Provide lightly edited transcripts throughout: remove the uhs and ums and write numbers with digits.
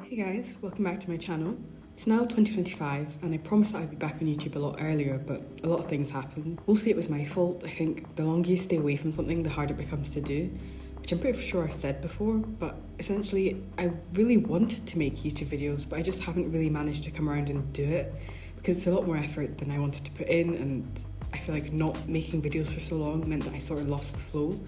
Hey guys, welcome back to my channel. It's now 2025 and I promised that I'd be back on YouTube a lot earlier, but a lot of things happened. Mostly it was my fault. I think the longer you stay away from something, the harder it becomes to do, which I'm pretty sure I've said before, but essentially I really wanted to make YouTube videos, but I just haven't really managed to come around and do it because it's a lot more effort than I wanted to put in, and I feel like not making videos for so long meant that I sort of lost the flow.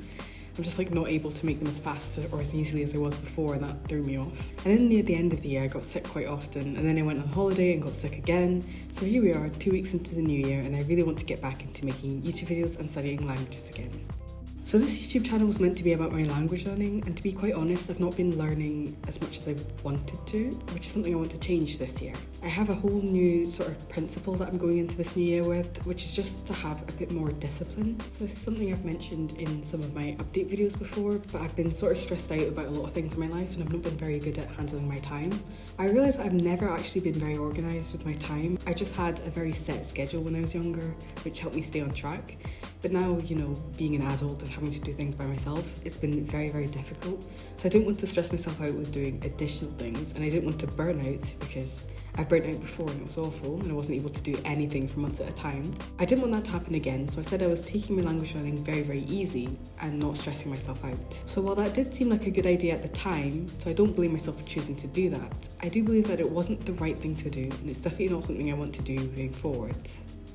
I'm just not able to make them as fast or as easily as I was before, and that threw me off. And then near the end of the year I got sick quite often, and then I went on holiday and got sick again. So here we are, 2 weeks into the new year, and I really want to get back into making YouTube videos and studying languages again. So this YouTube channel was meant to be about my language learning, and to be quite honest, I've not been learning as much as I wanted to, which is something I want to change this year. I have a whole new sort of principle that I'm going into this new year with, which is just to have a bit more discipline. So this is something I've mentioned in some of my update videos before, but I've been sort of stressed out about a lot of things in my life and I've not been very good at handling my time. I realised I've never actually been very organised with my time. I just had a very set schedule when I was younger, which helped me stay on track. But now, being an adult and having to do things by myself, it's been very, very difficult. So I didn't want to stress myself out with doing additional things, and I didn't want to burn out because I've burnt out before and it was awful and I wasn't able to do anything for months at a time. I didn't want that to happen again, so I said I was taking my language learning very, very easy and not stressing myself out. So while that did seem like a good idea at the time, so I don't blame myself for choosing to do that, I do believe that it wasn't the right thing to do, and it's definitely not something I want to do moving forward.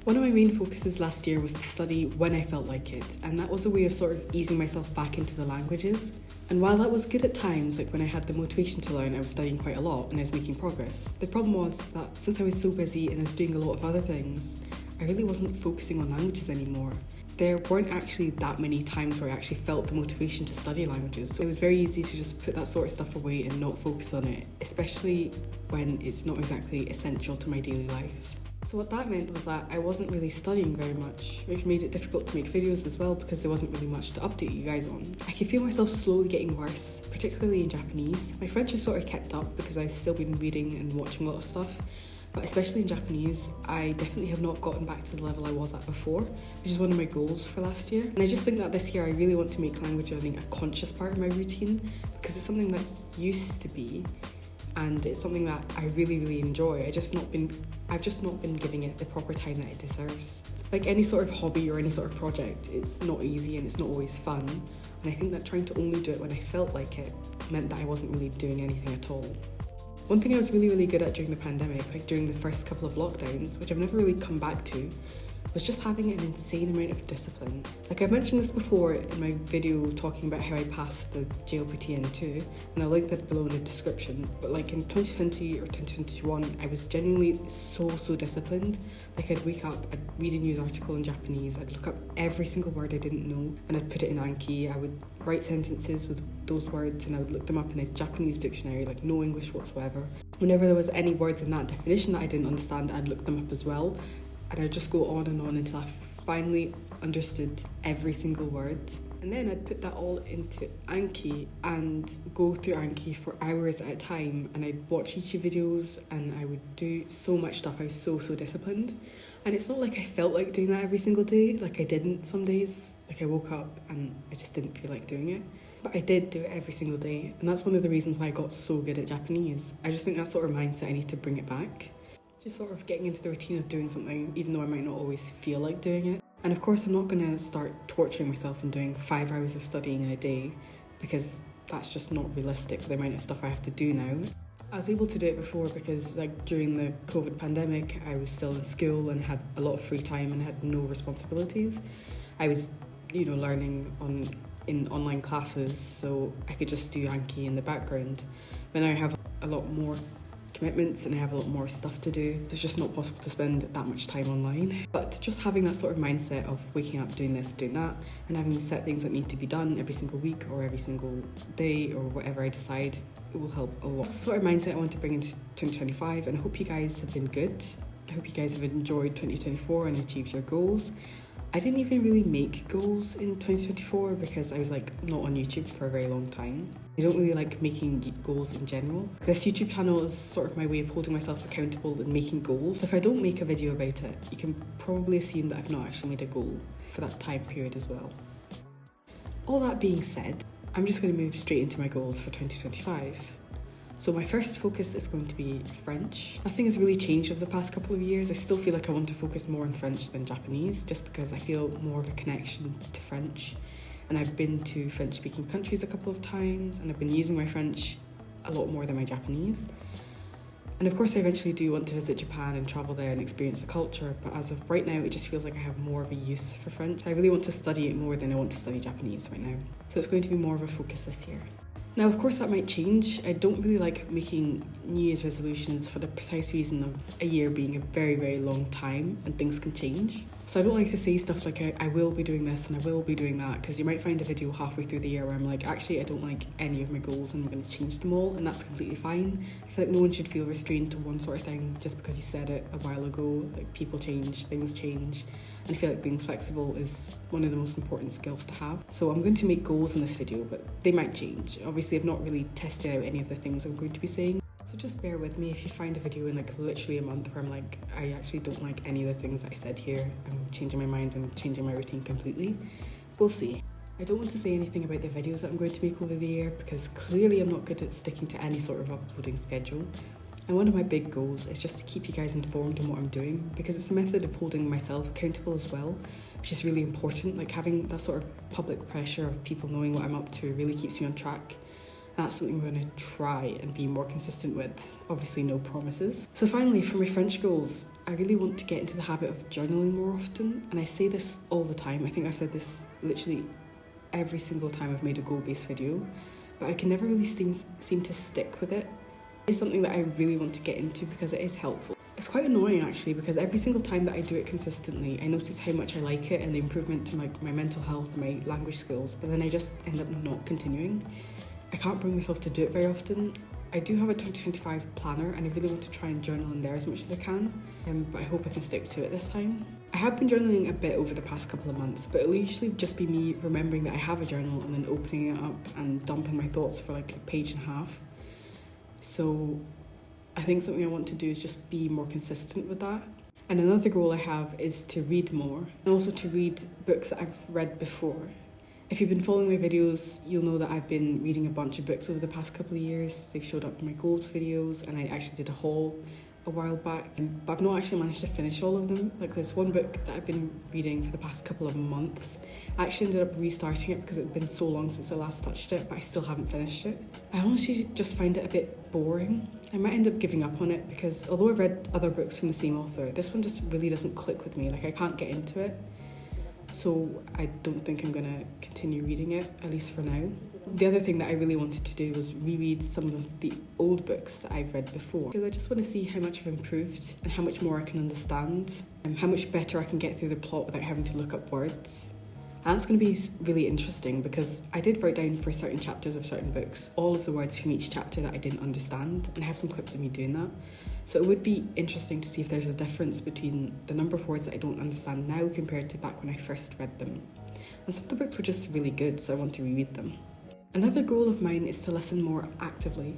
One of my main focuses last year was to study when I felt like it, and that was a way of sort of easing myself back into the languages. And while that was good at times, like when I had the motivation to learn, I was studying quite a lot and I was making progress. The problem was that since I was so busy and I was doing a lot of other things, I really wasn't focusing on languages anymore. There weren't actually that many times where I actually felt the motivation to study languages, so it was very easy to just put that sort of stuff away and not focus on it, especially when it's not exactly essential to my daily life. So what that meant was that I wasn't really studying very much, which made it difficult to make videos as well because there wasn't really much to update you guys on. I could feel myself slowly getting worse, particularly in Japanese. My French has sort of kept up because I've still been reading and watching a lot of stuff, but especially in Japanese, I definitely have not gotten back to the level I was at before, which is one of my goals for last year. And I just think that this year I really want to make language learning a conscious part of my routine because it's something that used to be, and it's something that I really, really enjoy. I've just not been giving it the proper time that it deserves. Like any sort of hobby or any sort of project, it's not easy and it's not always fun. And I think that trying to only do it when I felt like it meant that I wasn't really doing anything at all. One thing I was really, really good at during the pandemic, like during the first couple of lockdowns, which I've never really come back to, was just having an insane amount of discipline. Like I've mentioned this before in my video talking about how I passed the JLPT N2, and I'll link that below in the description, but like in 2020 or 2021, I was genuinely so disciplined. Like I'd wake up, I'd read a news article in Japanese, I'd look up every single word I didn't know, and I'd put it in Anki. I would write sentences with those words and I would look them up in a Japanese dictionary, like no English whatsoever. Whenever there was any words in that definition that I didn't understand, I'd look them up as well. And I'd just go on and on until I finally understood every single word. And then I'd put that all into Anki and go through Anki for hours at a time, and I'd watch YouTube videos and I would do so much stuff. I was so disciplined. And it's not like I felt like doing that every single day. Like I didn't some days. Like I woke up and I just didn't feel like doing it. But I did do it every single day. And that's one of the reasons why I got so good at Japanese. I just think that sort of mindset, I need to bring it back. Just sort of getting into the routine of doing something, even though I might not always feel like doing it. And of course, I'm not going to start torturing myself and doing 5 hours of studying in a day, because that's just not realistic for the amount of stuff I have to do now. I was able to do it before because like during the COVID pandemic, I was still in school and had a lot of free time and had no responsibilities. I was, learning in online classes, so I could just do Anki in the background. But now I have a lot more commitments and I have a lot more stuff to do. It's just not possible to spend that much time online. But just having that sort of mindset of waking up, doing this, doing that, and having set things that need to be done every single week or every single day or whatever I decide, it will help a lot. That's the sort of mindset I want to bring into 2025, and I hope you guys have been good. I hope you guys have enjoyed 2024 and achieved your goals. I didn't even really make goals in 2024 because I was not on YouTube for a very long time. I don't really like making goals in general. This YouTube channel is sort of my way of holding myself accountable and making goals. So if I don't make a video about it, you can probably assume that I've not actually made a goal for that time period as well. All that being said, I'm just going to move straight into my goals for 2025. So my first focus is going to be French. Nothing has really changed over the past couple of years. I still feel like I want to focus more on French than Japanese, just because I feel more of a connection to French. And I've been to French-speaking countries a couple of times, and I've been using my French a lot more than my Japanese. And of course I eventually do want to visit Japan and travel there and experience the culture, but as of right now it just feels like I have more of a use for French. I really want to study it more than I want to study Japanese right now. So it's going to be more of a focus this year. Now, of course, that might change. I don't really like making New Year's resolutions for the precise reason of a year being a very, very long time and things can change. So I don't like to say stuff like I will be doing this and I will be doing that, because you might find a video halfway through the year where I'm like, actually, I don't like any of my goals and I'm going to change them all, and that's completely fine. I feel like no one should feel restrained to one sort of thing just because you said it a while ago. Like, people change, things change. And I feel like being flexible is one of the most important skills to have. So I'm going to make goals in this video, but they might change. Obviously, I've not really tested out any of the things I'm going to be saying. So just bear with me if you find a video in like literally a month where I'm like, I actually don't like any of the things that I said here. I'm changing my mind and changing my routine completely. We'll see. I don't want to say anything about the videos that I'm going to make over the year, because clearly I'm not good at sticking to any sort of uploading schedule. And one of my big goals is just to keep you guys informed on what I'm doing, because it's a method of holding myself accountable as well, which is really important. Like, having that sort of public pressure of people knowing what I'm up to really keeps me on track. And that's something I'm going to try and be more consistent with. Obviously, no promises. So finally, for my French goals, I really want to get into the habit of journaling more often. And I say this all the time. I think I've said this literally every single time I've made a goal-based video, but I can never really seem to stick with it. It's something that I really want to get into because it is helpful. It's quite annoying actually, because every single time that I do it consistently, I notice how much I like it and the improvement to my mental health and my language skills, but then I just end up not continuing. I can't bring myself to do it very often. I do have a 2025 planner and I really want to try and journal in there as much as I can, but I hope I can stick to it this time. I have been journaling a bit over the past couple of months, but it'll usually just be me remembering that I have a journal and then opening it up and dumping my thoughts for like a page and a half. So I think something I want to do is just be more consistent with that. And another goal I have is to read more, and also to read books that I've read before. If you've been following my videos, you'll know that I've been reading a bunch of books over the past couple of years. They've showed up in my goals videos, and I actually did a haul a while back, but I've not actually managed to finish all of them. Like, there's one book that I've been reading for the past couple of months. I actually ended up restarting it because it had been so long since I last touched it, but I still haven't finished it. I honestly just find it a bit boring. I might end up giving up on it because although I've read other books from the same author, this one just really doesn't click with me. Like, I can't get into it. So I don't think I'm going to continue reading it, at least for now. The other thing that I really wanted to do was reread some of the old books that I've read before, because I just want to see how much I've improved and how much more I can understand and how much better I can get through the plot without having to look up words. And that's going to be really interesting, because I did write down for certain chapters of certain books all of the words from each chapter that I didn't understand, and I have some clips of me doing that. So it would be interesting to see if there's a difference between the number of words that I don't understand now compared to back when I first read them. And some of the books were just really good, so I want to reread them. Another goal of mine is to listen more actively.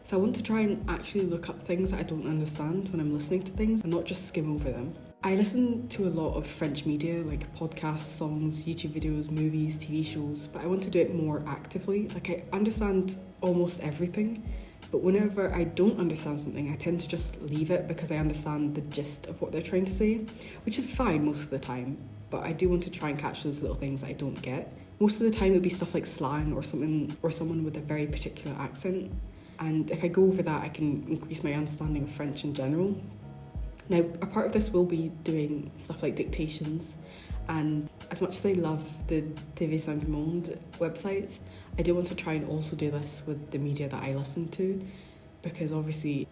So I want to try and actually look up things that I don't understand when I'm listening to things and not just skim over them. I listen to a lot of French media, like podcasts, songs, YouTube videos, movies, TV shows, but I want to do it more actively. Like, I understand almost everything, but whenever I don't understand something, I tend to just leave it because I understand the gist of what they're trying to say, which is fine most of the time, but I do want to try and catch those little things that I don't get. Most of the time it would be stuff like slang or someone with a very particular accent, and if I go over that, I can increase my understanding of French in general. Now, a part of this will be doing stuff like dictations, and as much as I love the TV5 Monde website, I do want to try and also do this with the media that I listen to, because obviously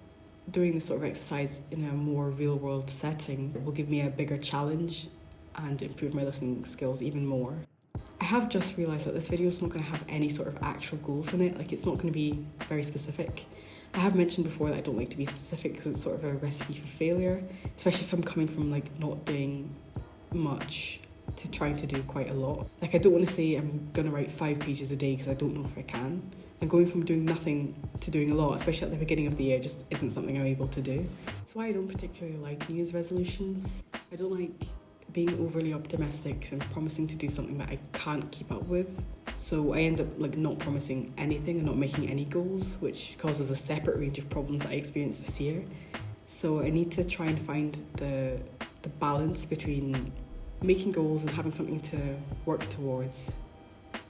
doing this sort of exercise in a more real-world setting will give me a bigger challenge and improve my listening skills even more. I have just realised that this video is not going to have any sort of actual goals in it. Like, it's not going to be very specific. I have mentioned before that I don't like to be specific because it's sort of a recipe for failure, especially if I'm coming from like not doing much to trying to do quite a lot. Like, I don't want to say I'm going to write 5 pages a day because I don't know if I can. And going from doing nothing to doing a lot, especially at the beginning of the year, just isn't something I'm able to do. That's why I don't particularly like New Year's resolutions. I don't like being overly optimistic and promising to do something that I can't keep up with. So I end up like not promising anything and not making any goals, which causes a separate range of problems that I experienced this year. So I need to try and find the balance between making goals and having something to work towards,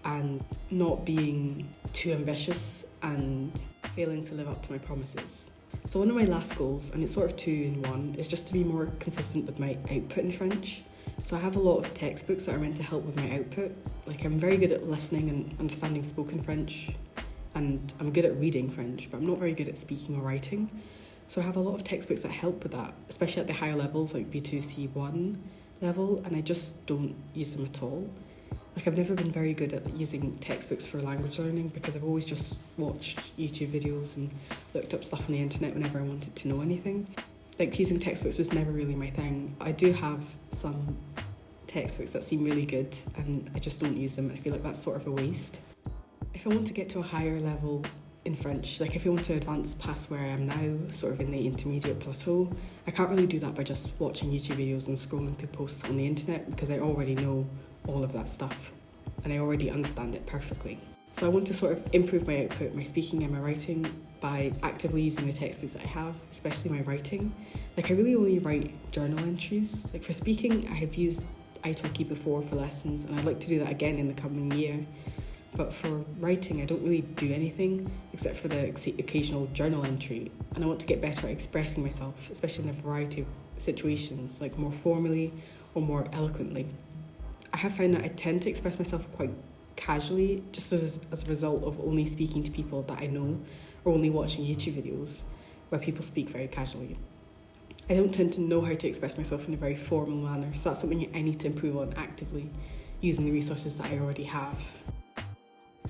and not being too ambitious and failing to live up to my promises. So one of my last goals, and it's sort of 2 in 1, is just to be more consistent with my output in French. So I have a lot of textbooks that are meant to help with my output. Like, I'm very good at listening and understanding spoken French, and I'm good at reading French, but I'm not very good at speaking or writing. So I have a lot of textbooks that help with that, especially at the higher levels like B2, C1 level, and I just don't use them at all. Like, I've never been very good at using textbooks for language learning because I've always just watched YouTube videos and looked up stuff on the internet whenever I wanted to know anything. Like, using textbooks was never really my thing. I do have some textbooks that seem really good and I just don't use them, and I feel like that's sort of a waste. If I want to get to a higher level in French, like if I want to advance past where I am now, sort of in the intermediate plateau, I can't really do that by just watching YouTube videos and scrolling through posts on the internet, because I already know all of that stuff and I already understand it perfectly. So I want to sort of improve my output, my speaking and my writing, by actively using the textbooks that I have, especially my writing. Like, I really only write journal entries. Like, for speaking, I have used italki before for lessons, and I'd like to do that again in the coming year. But for writing, I don't really do anything except for the occasional journal entry, and I want to get better at expressing myself, especially in a variety of situations, like more formally or more eloquently. I have found that I tend to express myself quite casually, just as a result of only speaking to people that I know or only watching YouTube videos where people speak very casually. I don't tend to know how to express myself in a very formal manner, so that's something I need to improve on actively, using the resources that I already have.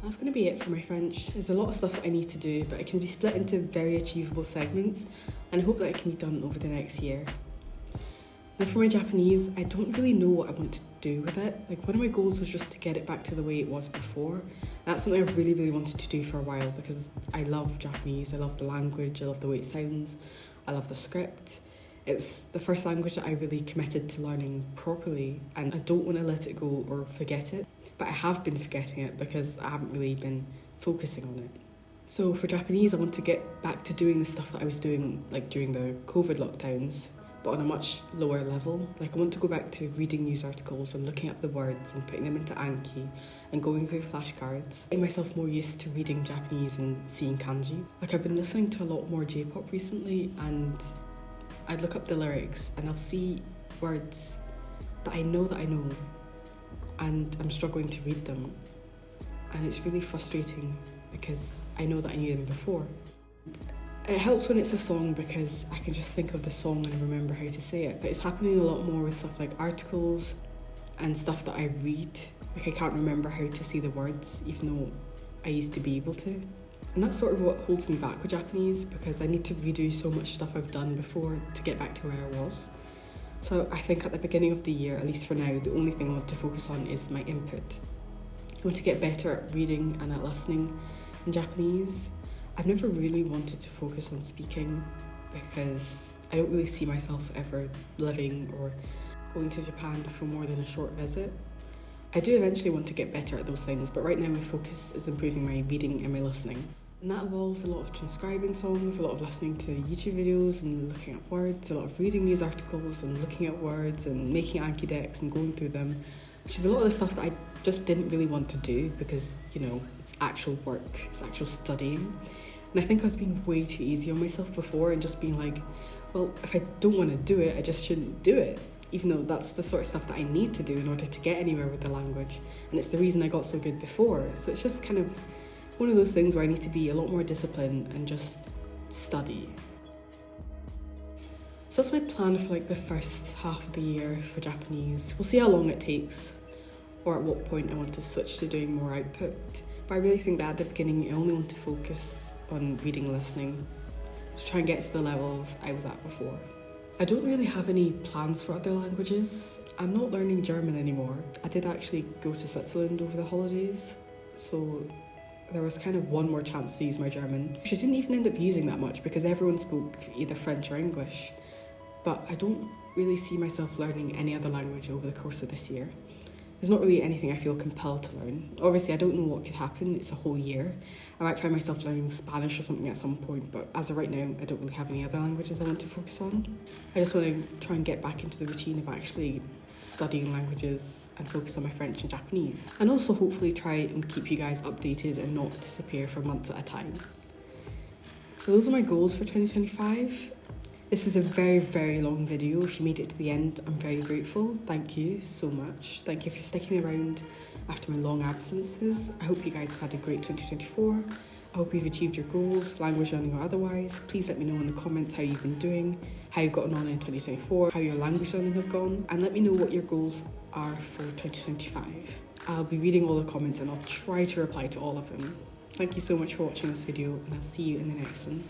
That's going to be it for my French. There's a lot of stuff that I need to do, but it can be split into very achievable segments, and I hope that it can be done over the next year. Now, for my Japanese, I don't really know what I want to do with it. Like, one of my goals was just to get it back to the way it was before. That's something I've really, really wanted to do for a while, because I love Japanese, I love the language, I love the way it sounds, I love the script. It's the first language that I really committed to learning properly, and I don't want to let it go or forget it. But I have been forgetting it because I haven't really been focusing on it. So for Japanese, I want to get back to doing the stuff that I was doing like during the COVID lockdowns, but on a much lower level. Like, I want to go back to reading news articles and looking up the words and putting them into Anki and going through flashcards, getting myself more used to reading Japanese and seeing kanji. Like, I've been listening to a lot more J-pop recently, and I'd look up the lyrics and I'll see words that I know, and I'm struggling to read them. And it's really frustrating because I know that I knew them before. It helps when it's a song because I can just think of the song and remember how to say it, but it's happening a lot more with stuff like articles and stuff that I read. Like, I can't remember how to say the words, even though I used to be able to. And that's sort of what holds me back with Japanese, because I need to redo so much stuff I've done before to get back to where I was. So I think at the beginning of the year, at least for now, the only thing I want to focus on is my input. I want to get better at reading and at listening in Japanese. I've never really wanted to focus on speaking because I don't really see myself ever living or going to Japan for more than a short visit. I do eventually want to get better at those things, but right now my focus is improving my reading and my listening. And that involves a lot of transcribing songs, a lot of listening to YouTube videos and looking at words, a lot of reading news articles and looking at words and making Anki decks and going through them, which is a lot of the stuff that I just didn't really want to do because, you know, it's actual work, it's actual studying. And I think I was being way too easy on myself before and just being like, well, if I don't want to do it, I just shouldn't do it, even though that's the sort of stuff that I need to do in order to get anywhere with the language. And it's the reason I got so good before. So it's just kind of one of those things where I need to be a lot more disciplined and just study. So that's my plan for like the first half of the year for Japanese. We'll see how long it takes or at what point I want to switch to doing more output. But I really think that at the beginning I only want to focus on reading and listening to try and get to the levels I was at before. I don't really have any plans for other languages. I'm not learning German anymore. I did actually go to Switzerland over the holidays, so there was kind of one more chance to use my German, which I didn't even end up using that much because everyone spoke either French or English. But I don't really see myself learning any other language over the course of this year. There's not really anything I feel compelled to learn. Obviously, I don't know what could happen. It's a whole year. I might find myself learning Spanish or something at some point, but as of right now, I don't really have any other languages I want to focus on. I just want to try and get back into the routine of actually studying languages and focus on my French and Japanese. And also hopefully try and keep you guys updated and not disappear for months at a time. So those are my goals for 2025. This is a very, very long video. If you made it to the end, I'm very grateful. Thank you so much. Thank you for sticking around after my long absences. I hope you guys have had a great 2024. I hope you've achieved your goals, language learning or otherwise. Please let me know in the comments how you've been doing, how you've gotten on in 2024, how your language learning has gone, and let me know what your goals are for 2025. I'll be reading all the comments and I'll try to reply to all of them. Thank you so much for watching this video, and I'll see you in the next one.